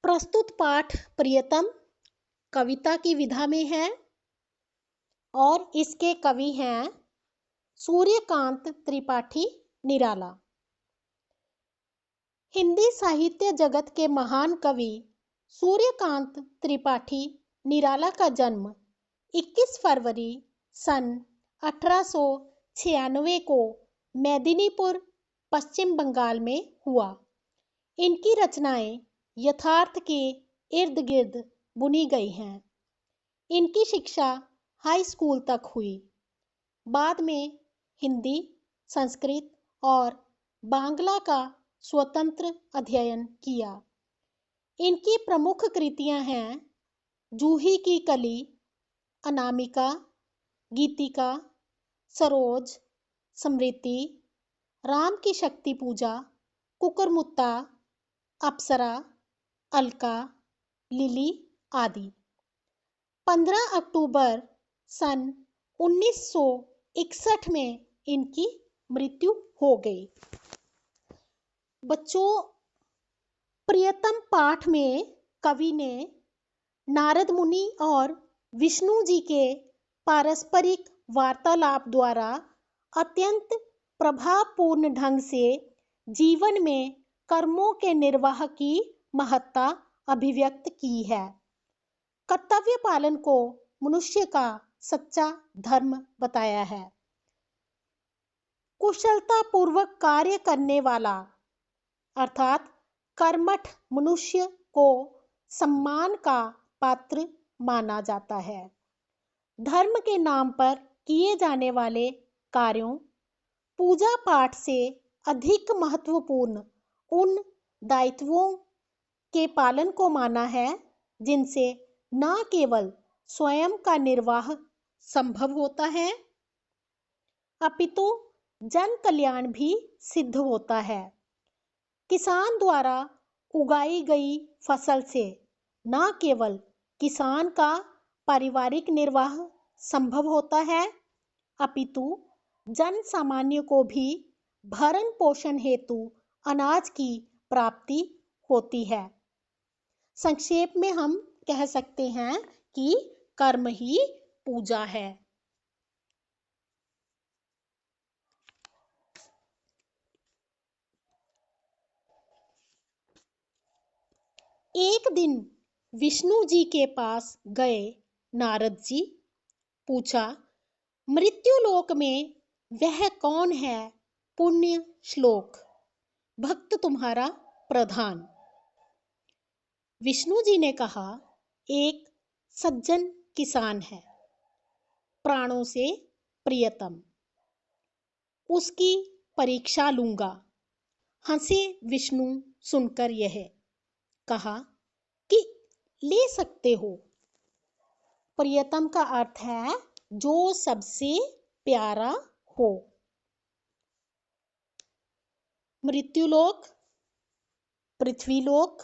प्रस्तुत पाठ प्रियतम कविता की विधा में है और इसके कवि हैं सूर्यकांत त्रिपाठी निराला। हिंदी साहित्य जगत के महान कवि सूर्यकांत त्रिपाठी निराला का जन्म 21 फरवरी सन 1896 को मेदिनीपुर, पश्चिम बंगाल में हुआ। इनकी रचनाएं यथार्थ के इर्द गिर्द बुनी गई हैं। इनकी शिक्षा हाई स्कूल तक हुई। बाद में हिंदी, संस्कृत और बांग्ला का स्वतंत्र अध्ययन किया। इनकी प्रमुख कृतियां हैं जूही की कली, अनामिका, गीतिका, सरोज, स्मृति, राम की शक्ति पूजा, कुकुरमुत्ता, अप्सरा, अलका, लिली आदि। 15 अक्टूबर सन 1961 में इनकी मृत्यु हो गई। बच्चों, प्रियतम पाठ में कवि ने नारद मुनि और विष्णु जी के पारस्परिक वार्तालाप द्वारा अत्यंत प्रभावपूर्ण ढंग से जीवन में कर्मों के निर्वाह की महत्ता अभिव्यक्त की है। कर्तव्य पालन को मनुष्य का सच्चा धर्म बताया है। कुशलता पूर्वक कार्य करने वाला अर्थात कर्मठ मनुष्य को सम्मान का पात्र माना जाता है। धर्म के नाम पर किए जाने वाले कार्यों, पूजा पाठ से अधिक महत्वपूर्ण उन दायित्वों के पालन को माना है जिनसे न केवल स्वयं का निर्वाह संभव होता है, अपितु जन कल्याण भी सिद्ध होता है। किसान द्वारा उगाई गई फसल से न केवल किसान का पारिवारिक निर्वाह संभव होता है, अपितु जन सामान्य को भी भरण पोषण हेतु अनाज की प्राप्ति होती है। संक्षेप में हम कह सकते हैं कि कर्म ही पूजा है। एक दिन विष्णु जी के पास गए नारद जी। पूछा, मृत्यु लोक में वह कौन है पुण्य श्लोक, भक्त तुम्हारा प्रधान? विष्णु जी ने कहा, एक सज्जन किसान है, प्राणों से प्रियतम, उसकी परीक्षा लूंगा। हंसे विष्णु सुनकर यह, कहा कि ले सकते हो। प्रियतम का अर्थ है जो सबसे प्यारा हो। मृत्युलोक, पृथ्वीलोक,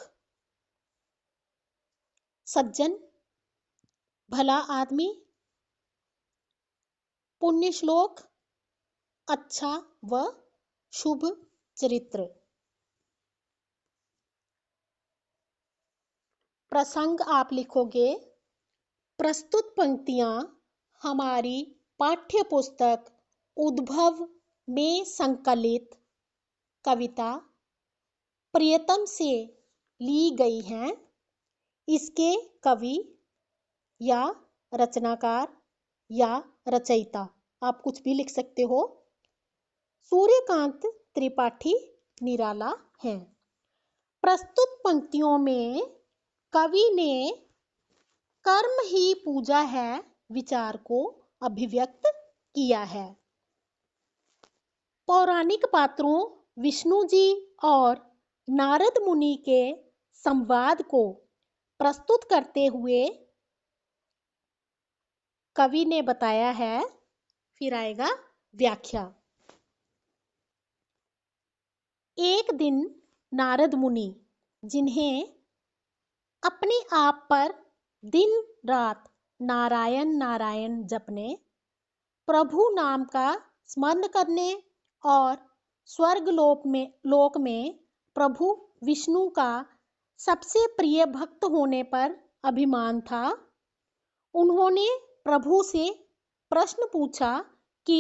सज्जन भला आदमी, पुण्य श्लोक अच्छा व शुभ चरित्र। प्रसंग आप लिखोगे, प्रस्तुत पंक्तियां हमारी पाठ्य पुस्तक उद्भव में संकलित कविता प्रियतम से ली गई हैं। इसके कवि या रचनाकार या रचयिता आप कुछ भी लिख सकते हो, सूर्यकांत त्रिपाठी निराला हैं। प्रस्तुत पंक्तियों में कवि ने कर्म ही पूजा है विचार को अभिव्यक्त किया है। पौराणिक पात्रों विष्णु जी और नारद मुनि के संवाद को प्रस्तुत करते हुए कवि ने बताया है, फिर आएगा व्याख्या। एक दिन नारद मुनि, जिन्हें अपने आप पर दिन रात नारायण नारायण जपने, प्रभु नाम का स्मरण करने और स्वर्ग लोक में प्रभु विष्णु का सबसे प्रिय भक्त होने पर अभिमान था। उन्होंने प्रभु से प्रश्न पूछा कि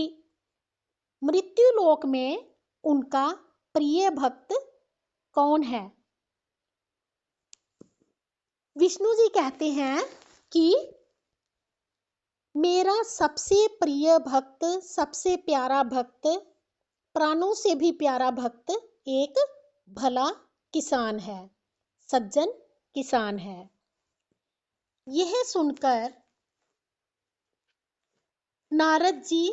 मृत्युलोक में उनका प्रिय भक्त कौन है। विष्णु जी कहते हैं कि मेरा सबसे प्रिय भक्त, सबसे प्यारा भक्त, प्राणों से भी प्यारा भक्त एक भला किसान है, सज्जन किसान है। यह सुनकर नारद जी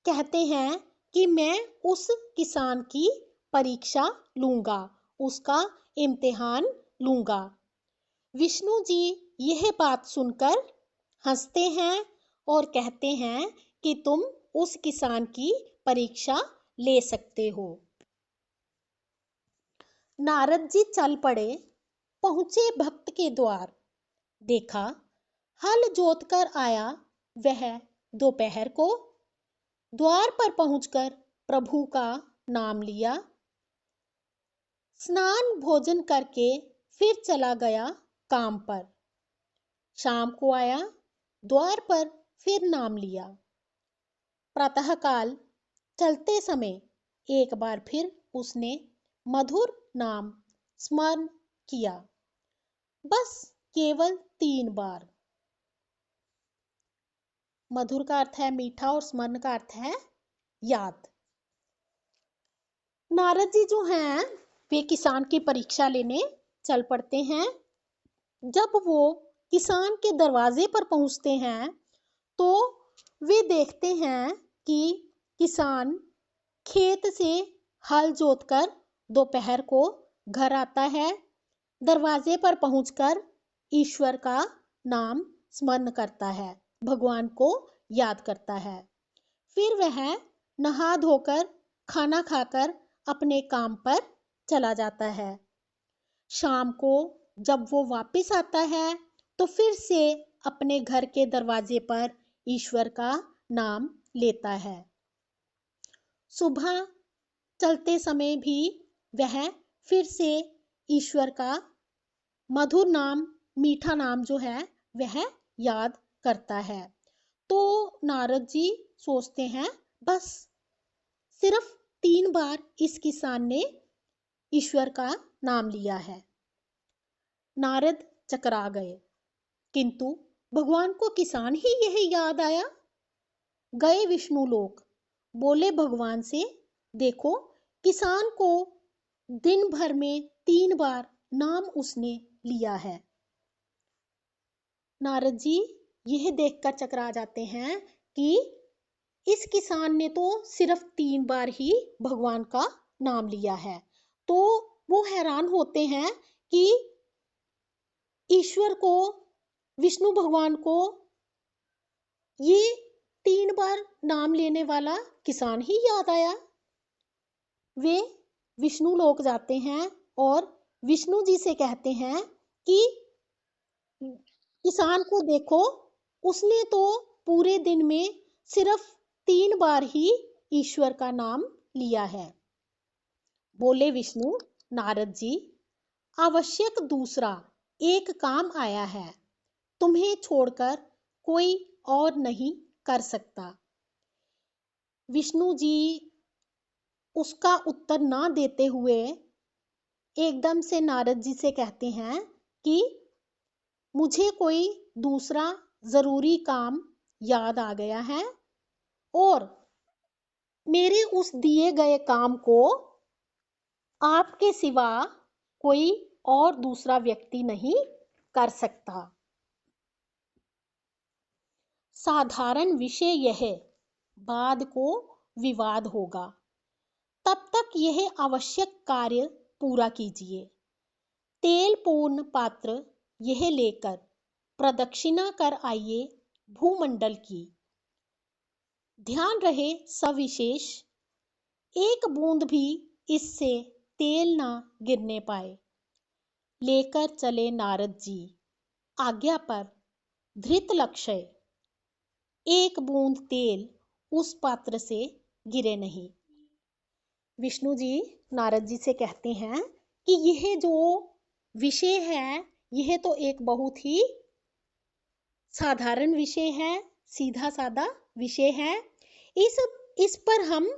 कहते हैं कि मैं उस किसान की परीक्षा लूंगा, उसका इम्तिहान लूंगा। विष्णु जी यह बात सुनकर हंसते हैं और कहते हैं कि तुम उस किसान की परीक्षा ले सकते हो। नारद जी चल पड़े, पहुंचे भक्त के द्वार। देखा हल जोत कर आया वह दोपहर को। द्वार पर पहुंचकर प्रभु का नाम लिया। स्नान भोजन करके फिर चला गया काम पर। शाम को आया, द्वार पर फिर नाम लिया। प्रातःकाल चलते समय एक बार फिर उसने मधुर नाम स्मरण किया, बस केवल 3 बार। मधुर का अर्थ है मीठा और स्मरण का अर्थ है याद। नारद जी जो हैं वे किसान की परीक्षा लेने चल पड़ते हैं। जब वो किसान के दरवाजे पर पहुंचते हैं तो वे देखते हैं कि किसान खेत से हल जोतकर दोपहर को घर आता है। दरवाजे पर पहुंचकर ईश्वर का नाम स्मरण करता है, भगवान को याद करता है। फिर वह नहा धोकर खाना खाकर अपने काम पर चला जाता है। शाम को जब वो वापस आता है तो फिर से अपने घर के दरवाजे पर ईश्वर का नाम लेता है। सुबह चलते समय भी वह फिर से ईश्वर का मधुर नाम, मीठा नाम जो है वह याद करता है। तो नारद जी सोचते हैं बस सिर्फ 3 बार इस किसान ने ईश्वर का नाम लिया है। नारद चकरा गए, किंतु भगवान को किसान ही यह याद आया। गए विष्णु लोक, बोले भगवान से, देखो किसान को दिन भर में 3 बार नाम उसने लिया है। नारद जी यह देखकर चकरा जाते हैं कि इस किसान ने तो सिर्फ 3 बार ही भगवान का नाम लिया है। तो वो हैरान होते हैं कि ईश्वर को, विष्णु भगवान को ये 3 बार नाम लेने वाला किसान ही याद आया। वे विष्णु लोक जाते हैं और विष्णु जी से कहते हैं कि किसान को देखो, उसने तो पूरे दिन में सिर्फ 3 बार ही ईश्वर का नाम लिया है। बोले विष्णु, नारद जी आवश्यक दूसरा एक काम आया है, तुम्हें छोड़कर कोई और नहीं कर सकता। विष्णु जी उसका उत्तर ना देते हुए एकदम से नारद जी से कहते हैं कि मुझे कोई दूसरा जरूरी काम याद आ गया है और मेरे उस दिए गए काम को आपके सिवा कोई और दूसरा व्यक्ति नहीं कर सकता। साधारण विषय यह, बाद को विवाद होगा, तब तक यह आवश्यक कार्य पूरा कीजिए। तेल पूर्ण पात्र यह लेकर प्रदक्षिणा कर आइए भूमंडल की। ध्यान रहे सविशेष, एक बूंद भी इससे तेल ना गिरने पाए। लेकर चले नारद जी आज्ञा पर धृत लक्ष्य, एक बूंद तेल उस पात्र से गिरे नहीं। विष्णु जी नारद जी से कहते हैं कि यह जो विषय है यह तो एक बहुत ही साधारण विषय है, सीधा साधा विषय है। इस पर हम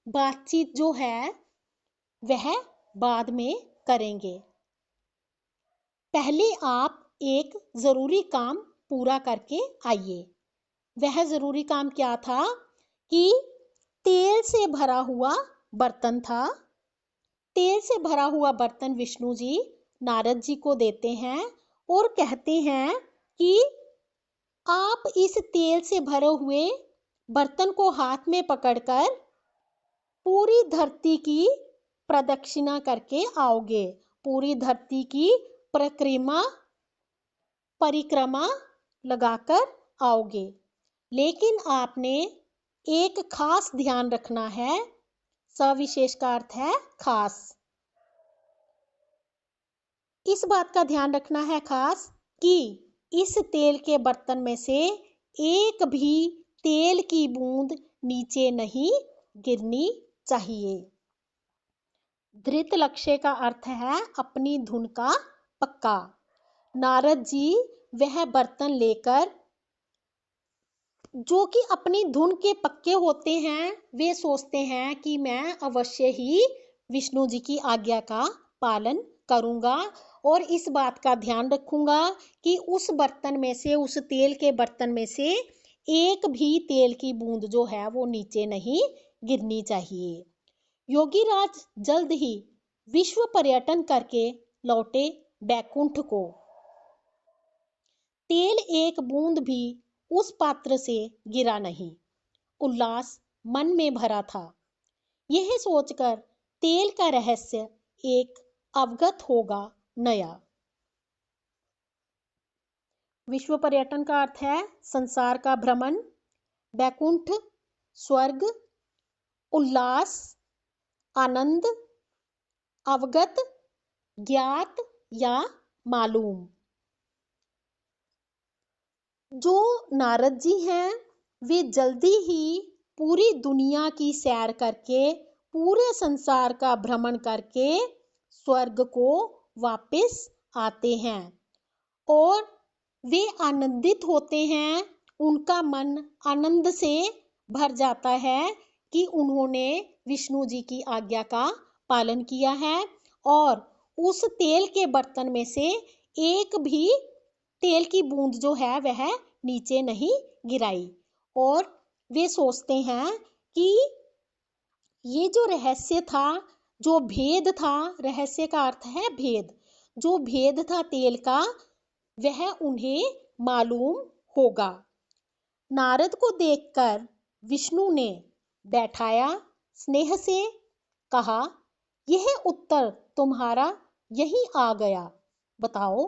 बातचीत जो है वह बाद में करेंगे। पहले आप एक जरूरी काम पूरा करके आइए। वह जरूरी काम क्या था कि तेल से भरा हुआ बर्तन था। तेल से भरा हुआ बर्तन विष्णु जी नारद जी को देते हैं और कहते हैं कि आप इस तेल से भरे हुए बर्तन को हाथ में पकड़कर पूरी धरती की प्रदक्षिणा करके आओगे। पूरी धरती की परिक्रमा लगाकर आओगे। लेकिन आपने एक खास ध्यान रखना है। सविशेष का अर्थ है खास। इस बात का ध्यान रखना है खास कि इस तेल के बर्तन में से एक भी तेल की बूंद नीचे नहीं गिरनी चाहिए। धृत लक्ष्य का अर्थ है अपनी धुन का पक्का। नारद जी वह बर्तन लेकर, जो कि अपनी धुन के पक्के होते हैं, वे सोचते हैं कि मैं अवश्य ही विष्णु जी की आज्ञा का पालन करूंगा और इस बात का ध्यान रखूंगा कि उस बर्तन में से, उस तेल के बर्तन में से एक भी तेल की बूंद जो है वो नीचे नहीं गिरनी चाहिए। योगीराज जल्द ही विश्व पर्यटन करके लौटे बैकुंठ को। तेल एक बूंद भी उस पात्र से गिरा नहीं। उल्लास मन में भरा था। यह सोचकर तेल का रहस्य एक अवगत होगा नया। विश्व पर्यटन का अर्थ है संसार का भ्रमण। बैकुंठ स्वर्ग, उल्लास आनंद, अवगत ज्ञात या मालूम। जो नारद जी हैं वे जल्दी ही पूरी दुनिया की सैर करके, पूरे संसार का भ्रमण करके स्वर्ग को वापस आते हैं और वे आनंदित होते हैं। उनका मन आनंद से भर जाता है कि उन्होंने विष्णु जी की आज्ञा का पालन किया है और उस तेल के बर्तन में से एक भी तेल की बूंद जो है वह नीचे नहीं गिराई। और वे सोचते हैं कि ये जो रहस्य था, जो भेद था, रहस्य का अर्थ है भेद, जो भेद था तेल का वह उन्हें मालूम होगा। नारद को देखकर विष्णु ने बैठाया, स्नेह से कहा, यह उत्तर तुम्हारा यहीं आ गया। बताओ,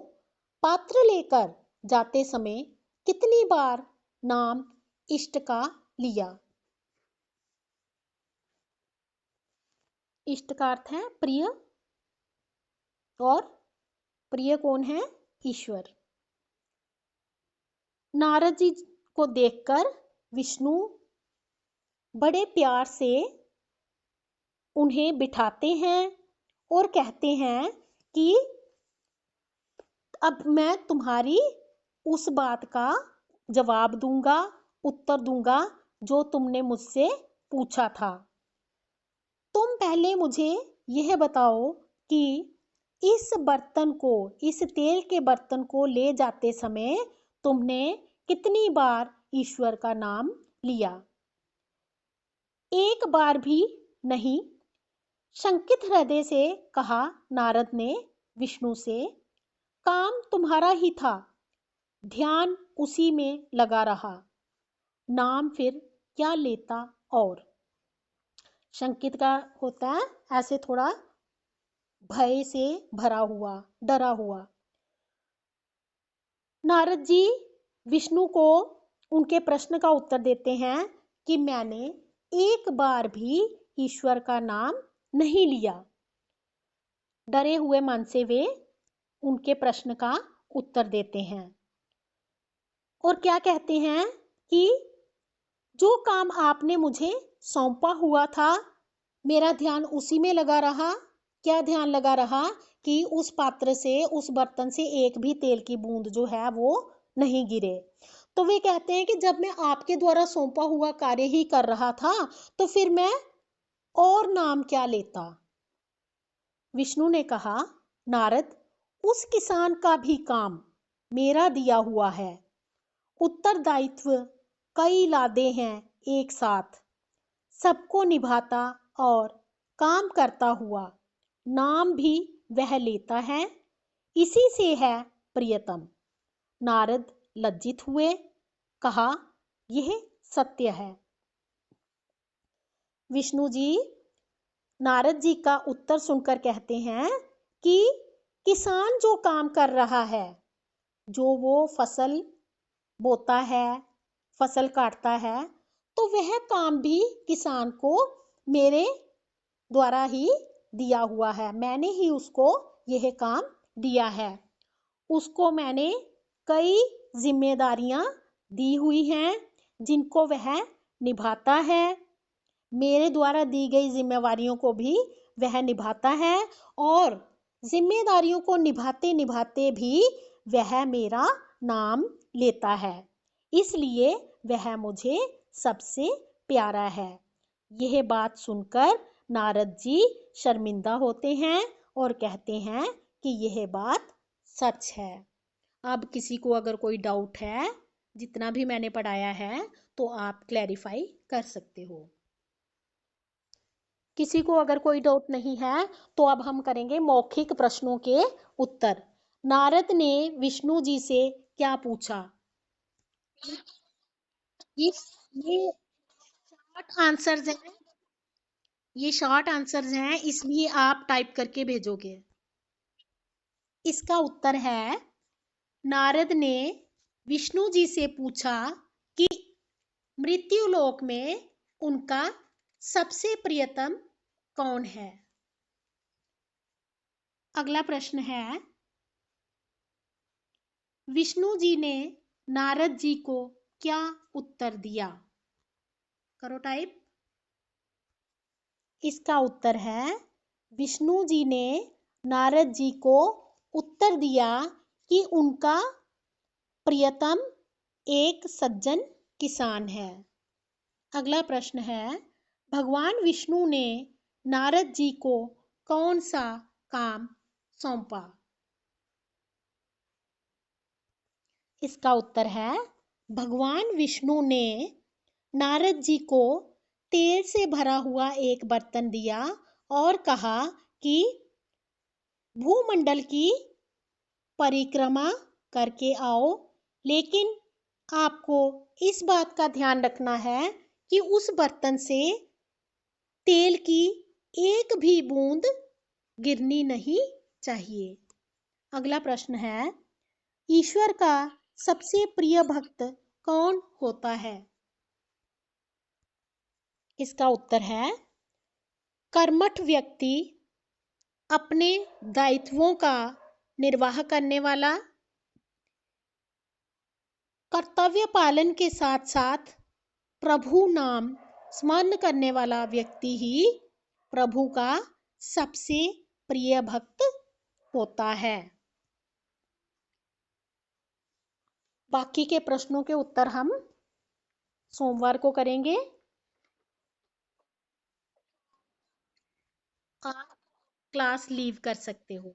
पात्र लेकर जाते समय कितनी बार नाम इष्ट का लिया? इष्ट का अर्थ है प्रिय और प्रिय कौन है? ईश्वर। नारद जी को देखकर विष्णु बड़े प्यार से उन्हें बिठाते हैं और कहते हैं कि अब मैं तुम्हारी उस बात का जवाब दूंगा, उत्तर दूंगा जो तुमने मुझसे पूछा था। तुम पहले मुझे यह बताओ कि इस बर्तन को, इस तेल के बर्तन को ले जाते समय तुमने कितनी बार ईश्वर का नाम लिया? एक बार भी नहीं, शंकित हृदय से कहा नारद ने विष्णु से। काम तुम्हारा ही था, ध्यान उसी में लगा रहा, नाम फिर क्या लेता? और शंकित का होता है ऐसे थोड़ा भय से भरा हुआ, डरा हुआ। नारद जी विष्णु को उनके प्रश्न का उत्तर देते हैं कि मैंने एक बार भी ईश्वर का नाम नहीं लिया। डरे हुए मन से वे उनके प्रश्न का उत्तर देते हैं और क्या कहते हैं कि जो काम आपने मुझे सौंपा हुआ था, मेरा ध्यान उसी में लगा रहा, क्या ध्यान लगा रहा कि उस पात्र से, उस बर्तन से एक भी तेल की बूंद जो है वो नहीं गिरे। तो वे कहते हैं कि जब मैं आपके द्वारा सौंपा हुआ कार्य ही कर रहा था तो फिर मैं और नाम क्या लेता। विष्णु ने कहा, नारद, उस किसान का भी काम मेरा दिया हुआ है। उत्तरदायित्व कई लादे हैं एक साथ, सबको निभाता और काम करता हुआ नाम भी वह लेता है, इसी से है प्रियतम। नारद लज्जित हुए, कहा, यह सत्य है। विष्णु जी नारद जी का उत्तर सुनकर कहते हैं कि किसान जो काम कर रहा है, जो वो फसल बोता है, फसल काटता है, तो वह काम भी किसान को मेरे द्वारा ही दिया हुआ है। मैंने ही उसको यह काम दिया है। उसको मैंने कई जिम्मेदारियां दी हुई हैं जिनको वह निभाता है। मेरे द्वारा दी गई जिम्मेवारियों को भी वह निभाता है और जिम्मेदारियों को निभाते निभाते भी वह मेरा नाम लेता है, इसलिए वह मुझे सबसे प्यारा है। यह बात सुनकर नारद जी शर्मिंदा होते हैं और कहते हैं कि यह बात सच है। अब किसी को अगर कोई डाउट है, जितना भी मैंने पढ़ाया है, तो आप क्लैरिफाई कर सकते हो। किसी को अगर कोई डाउट नहीं है तो अब हम करेंगे मौखिक प्रश्नों के उत्तर। नारद ने विष्णु जी से क्या पूछा? ये ये शॉर्ट आंसर्स हैं, ये शॉर्ट आंसर्स हैं, इसलिए आप टाइप करके भेजोगे। इसका उत्तर है, नारद ने विष्णु जी से पूछा कि मृत्युलोक में उनका सबसे प्रियतम कौन है। अगला प्रश्न है, विष्णु जी ने नारद जी को क्या उत्तर दिया? करो टाइप। इसका उत्तर है, विष्णु जी ने नारद जी को उत्तर दिया कि उनका प्रियतम एक सज्जन किसान है। अगला प्रश्न है, भगवान विष्णु ने नारद जी को कौन सा काम सौंपा? इसका उत्तर है, भगवान विष्णु ने नारद जी को तेल से भरा हुआ एक बर्तन दिया और कहा कि भूमंडल की परिक्रमा करके आओ, लेकिन आपको इस बात का ध्यान रखना है कि उस बर्तन से तेल की एक भी बूंद गिरनी नहीं चाहिए। अगला प्रश्न है, ईश्वर का सबसे प्रिय भक्त कौन होता है? इसका उत्तर है, कर्मठ व्यक्ति, अपने दायित्वों का निर्वाह करने वाला, कर्तव्य पालन के साथ साथ प्रभु नाम स्मरण करने वाला व्यक्ति ही प्रभु का सबसे प्रिय भक्त होता है। बाकी के प्रश्नों के उत्तर हम सोमवार को करेंगे। आप क्लास लीव कर सकते हो।